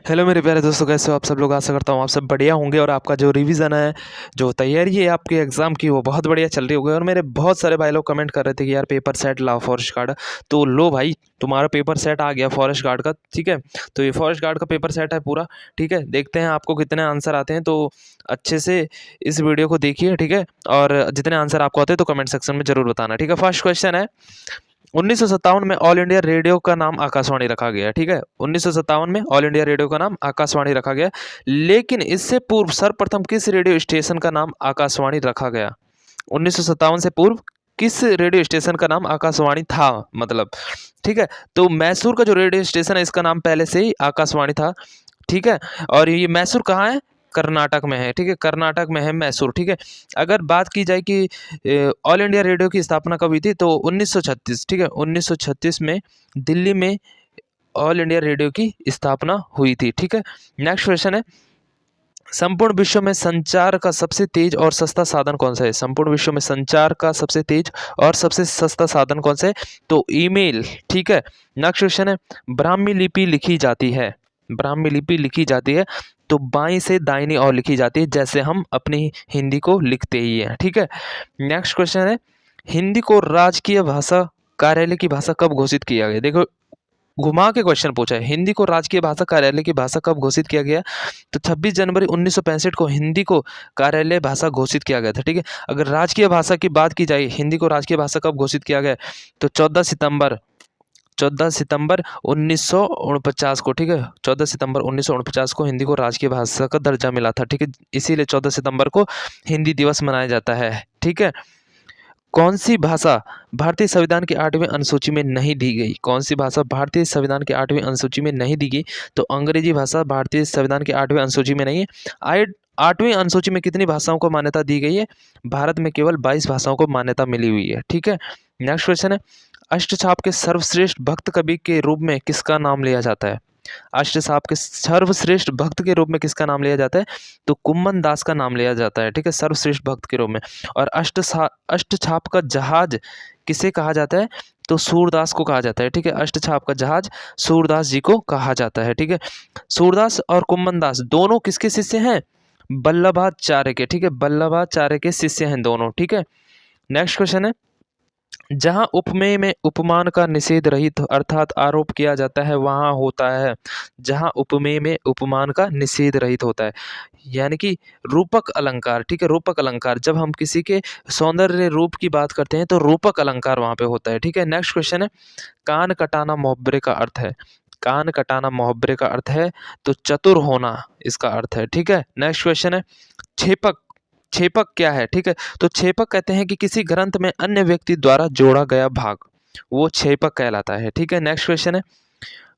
Hello मेरे प्यारे दोस्तों, कैसे हो आप सब लोग। आशा करता हूँ आप सब बढ़िया होंगे और आपका जो रिवीजन है, जो तैयारी है आपके एग्ज़ाम की, वो बहुत बढ़िया चल रही होगी। और मेरे बहुत सारे भाई लोग कमेंट कर रहे थे कि यार पेपर सेट लाओ फॉरेस्ट गार्ड। तो लो भाई, तुम्हारा पेपर सेट आ गया फॉरेस्ट गार्ड का। ठीक है, तो ये फॉरेस्ट गार्ड का पेपर सेट है पूरा। ठीक है, देखते हैं आपको कितने आंसर आते हैं। तो अच्छे से इस वीडियो को देखिए, ठीक है। और जितने आंसर आपको आते हैं तो कमेंट सेक्शन में जरूर बताना। ठीक है, फर्स्ट क्वेश्चन है, 1957 में ऑल इंडिया रेडियो का नाम आकाशवाणी रखा गया। ठीक है, 1957 में ऑल इंडिया रेडियो का नाम आकाशवाणी रखा गया। लेकिन इससे पूर्व सर्वप्रथम किस रेडियो स्टेशन का नाम आकाशवाणी रखा गया? 1957 से पूर्व किस रेडियो स्टेशन का नाम आकाशवाणी था, मतलब। ठीक है, तो मैसूर का जो रेडियो स्टेशन है, इसका नाम पहले से ही आकाशवाणी था। ठीक है, और ये मैसूर कहाँ है? कर्नाटक में है। ठीक है, कर्नाटक में है मैसूर। ठीक है, अगर बात की जाए कि ऑल इंडिया रेडियो की स्थापना कब हुई थी, तो 1936। ठीक है, 1936 में दिल्ली में ऑल इंडिया रेडियो की स्थापना हुई थी। ठीक है, नेक्स्ट क्वेश्चन है, संपूर्ण विश्व में संचार का सबसे तेज और सस्ता साधन कौन सा है? संपूर्ण विश्व में संचार का सबसे तेज और सबसे सस्ता साधन कौन सा है? तो ईमेल। ठीक है, नेक्स्ट क्वेश्चन है, ब्राह्मी लिपि लिखी जाती है, ब्राह्मी लिपि लिखी जाती है तो बाईं से दाहिनी ओर लिखी जाती है, जैसे हम अपनी हिंदी को लिखते ही हैं। ठीक है, नेक्स्ट क्वेश्चन है, हिंदी को राजकीय भाषा कार्यालय की भाषा कब घोषित किया गया? देखो, घुमा के क्वेश्चन पूछा है, हिंदी को राजकीय भाषा कार्यालय की भाषा कब घोषित किया गया? तो 26 जनवरी 1965 को हिंदी को कार्यालय भाषा घोषित किया गया था। ठीक है, अगर राजकीय भाषा की बात की जाए, हिंदी को राजकीय भाषा कब घोषित किया गया? तो 14 सितंबर 1949 को। ठीक है, 14 सितंबर 1949 को हिंदी को राजकीय भाषा का दर्जा मिला था। ठीक है, इसीलिए 14 सितंबर को हिंदी दिवस मनाया जाता है। ठीक है, कौन सी भाषा भारतीय संविधान की 8वीं अनुसूची में नहीं दी गई? कौन सी भाषा भारतीय संविधान की 8वीं अनुसूची में नहीं दी गई? तो अंग्रेजी भाषा भारतीय संविधान की 8वीं अनुसूची में नहीं है। आई 8वीं अनुसूची में कितनी भाषाओं को मान्यता दी गई है? भारत में केवल 22 भाषाओं को मान्यता मिली हुई है। ठीक है, नेक्स्ट क्वेश्चन है, अष्टछाप के सर्वश्रेष्ठ भक्त कवि के रूप में किसका नाम लिया जाता है? अष्टछाप के सर्वश्रेष्ठ भक्त के रूप में किसका नाम लिया जाता है? तो कुम्मन दास का नाम लिया जाता है। ठीक है, सर्वश्रेष्ठ भक्त के रूप में। और अष्टछाप का जहाज किसे कहा जाता है? तो सूरदास को कहा जाता है। ठीक है, अष्टछाप का जहाज सूरदास जी को कहा जाता है। ठीक है, सूरदास और कुम्मन दास दोनों किसके शिष्य हैं? वल्लभाचार्य के। ठीक है, वल्लभाचार्य के शिष्य हैं दोनों। ठीक है, नेक्स्ट क्वेश्चन है, जहां उपमेय में उपमान का निषेध रहित अर्थात आरोप किया जाता है, वहां होता है। जहां उपमेय में उपमान का निषेध रहित होता है, यानी कि रूपक अलंकार। ठीक है, रूपक अलंकार, जब हम किसी के सौंदर्य रूप की बात करते हैं तो रूपक अलंकार वहां पे होता है। ठीक है, नेक्स्ट क्वेश्चन है, कान कटाना मुहब्बरे का अर्थ है। कान कटाना मुहब्बरे का अर्थ है तो चतुर होना इसका अर्थ है। ठीक है, नेक्स्ट क्वेश्चन है, छेपक। छेपक क्या है? ठीक है, तो छेपक कहते हैं कि किसी ग्रंथ में अन्य व्यक्ति द्वारा जोड़ा गया भाग, वो छेपक कहलाता है। ठीक है, नेक्स्ट क्वेश्चन है,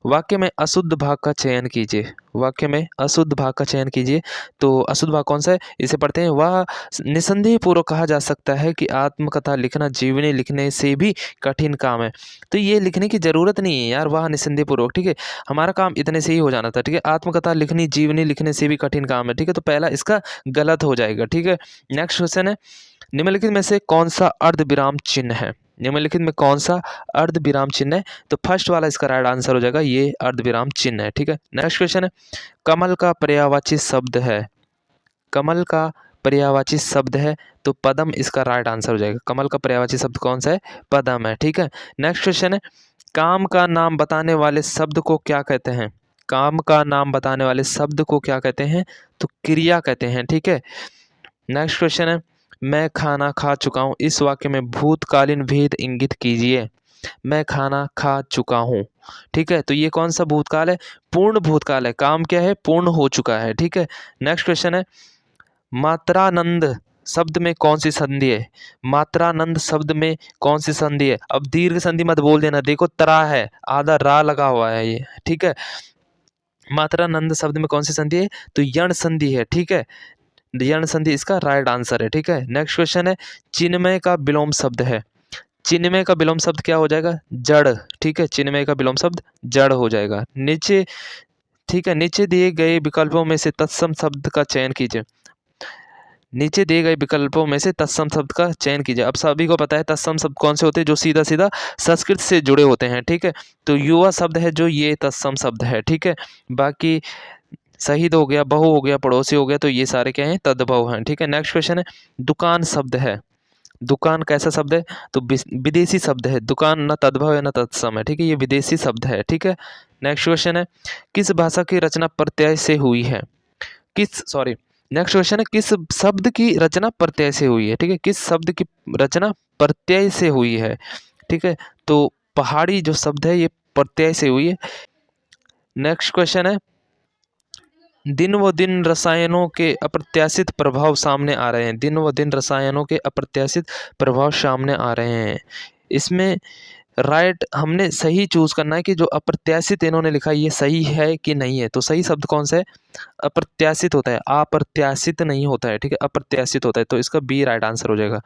वाक्य में अशुद्ध भाग का चयन कीजिए। वाक्य में अशुद्ध भाग का चयन कीजिए। तो अशुद्ध भाग कौन सा है? इसे पढ़ते हैं, वह निसंदेह पूर्वक कहा जा सकता है कि आत्मकथा लिखना जीवनी लिखने से भी कठिन काम है। तो ये लिखने की जरूरत नहीं है यार, वह निसंदेह पूर्वक। ठीक है, हमारा काम इतने से ही हो जाना था। ठीक है, आत्मकथा लिखनी जीवनी लिखने से भी कठिन काम है। ठीक है, तो पहला इसका गलत हो जाएगा। ठीक है, नेक्स्ट क्वेश्चन है, निम्नलिखित में से कौन सा अर्ध विराम चिन्ह है? निम्नलिखित में कौन सा अर्ध विराम चिन्ह है? तो फर्स्ट वाला इसका राइट आंसर हो जाएगा, ये अर्ध विराम चिन्ह है। ठीक है, नेक्स्ट क्वेश्चन है, कमल का पर्यायवाची शब्द है। कमल का पर्यायवाची शब्द है तो पदम इसका राइट आंसर हो जाएगा। कमल का पर्यायवाची शब्द कौन सा है? पदम है। ठीक है, नेक्स्ट क्वेश्चन है, काम का नाम बताने वाले शब्द को क्या कहते हैं? काम का नाम बताने वाले शब्द को क्या कहते हैं? तो क्रिया कहते हैं। ठीक है, नेक्स्ट क्वेश्चन है, मैं खाना खा चुका हूँ, इस वाक्य में भूतकालीन भेद इंगित कीजिए। मैं खाना खा चुका हूँ। ठीक है, तो ये कौन सा भूतकाल है? पूर्ण भूतकाल है। काम क्या है? पूर्ण हो चुका है। ठीक है, नेक्स्ट क्वेश्चन है, मात्रानंद शब्द में कौन सी संधि है? मात्रानंद शब्द में कौन सी संधि है? अब दीर्घ संधि मत बोल देना, देखो तरा है, आधा रा लगा हुआ है ये। ठीक है, मात्रानंद शब्द में कौन सी संधि है? तो यण संधि है। ठीक है, यण संधि इसका राइट आंसर है। ठीक है, नेक्स्ट क्वेश्चन है, चिन्मय का विलोम शब्द है। चिन्मय का विलोम शब्द क्या हो जाएगा? जड़। ठीक है, चिन्मय का विलोम शब्द जड़ हो जाएगा। नीचे, ठीक है, नीचे दिए गए विकल्पों में से तत्सम शब्द का चयन कीजिए। नीचे दिए गए विकल्पों में से तत्सम शब्द का चयन कीजिए। अब सभी को पता है तत्सम शब्द कौन से होते हैं? जो सीधा सीधा संस्कृत से जुड़े होते हैं। ठीक है, तो युवा शब्द है जो ये तत्सम शब्द है। ठीक है, बाकी शहीद हो गया, बहु हो गया, पड़ोसी हो गया, तो ये सारे क्या हैं, तद्भव हैं। ठीक है, नेक्स्ट क्वेश्चन है, दुकान शब्द है, दुकान कैसा शब्द है, तो विदेशी शब्द है, दुकान ना तद्भव है ना तत्सम है। ठीक है, ये विदेशी शब्द है। ठीक है, नेक्स्ट क्वेश्चन है, किस भाषा की रचना प्रत्यय से हुई है, नेक्स्ट क्वेश्चन है, किस शब्द की रचना प्रत्यय से हुई है। ठीक है, किस शब्द की रचना प्रत्यय से हुई है। ठीक है, तो पहाड़ी जो शब्द है ये प्रत्यय से हुई है। नेक्स्ट क्वेश्चन है, दिन व दिन रसायनों के अप्रत्याशित प्रभाव सामने आ रहे हैं, दिन व दिन रसायनों के अप्रत्याशित प्रभाव सामने आ रहे हैं। इसमें राइट हमने सही चूज करना है कि जो अप्रत्याशित इन्होंने लिखा ये सही है कि नहीं है। तो सही शब्द कौन सा है, अप्रत्याशित होता है, अप्रत्याशित नहीं होता है। ठीक है, अप्रत्याशित होता है, तो इसका बी राइट आंसर हो जाएगा।